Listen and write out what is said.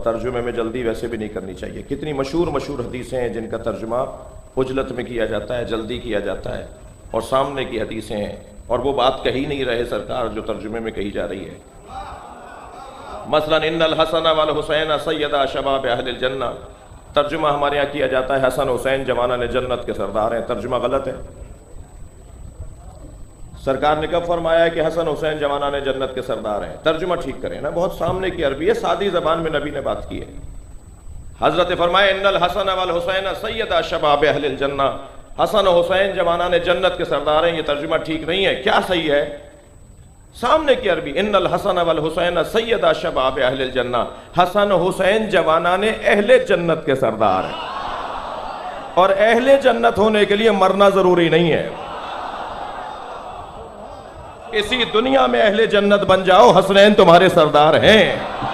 तर्जुमे में जल्दी वैसे भी नहीं करनी चाहिए। कितनी मशहूर हदीसें हैं जिनका तर्जुमा उजलत में किया जाता है, जल्दी किया जाता है, और सामने की हदीसें हैं और वो बात कही नहीं रहे सरकार जो तर्जुमे में कही जा रही है। मसलन इन्नल हसन वल हुसैन सैयदा शबाब अहलिल जन्ना, तर्जुमा हमारे यहाँ किया जाता है हसन हुसैन जवानाने जन्नत के सरदार हैं। तर्जुमा गलत है। सरकार ने कब फरमाया है कि हसन हुसैन जवानाने जन्नत के सरदार हैं? तर्जुमा ठीक करें ना, बहुत सामने की अरबी है, सादी जबान में नबी ने बात की है। हजरत फरमाया इन्नल हसन वल हुसैन सैयदा शबाब अहलिल जन्ना, हसन हुसैन जवानाने जन्नत के सरदार हैं। ये तर्जुमा ठीक नहीं है। क्या सही है? सामने की अरबी इन्नल हसन वल हुसैन सैयदा शबाब अहलिल जन्ना, हसन हुसैन जवानाने अहले जन्नत के सरदार हैं। और अहले जन्नत होने के लिए मरना जरूरी नहीं है। इसी दुनिया में अहले जन्नत बन जाओ, हसनैन तुम्हारे सरदार हैं।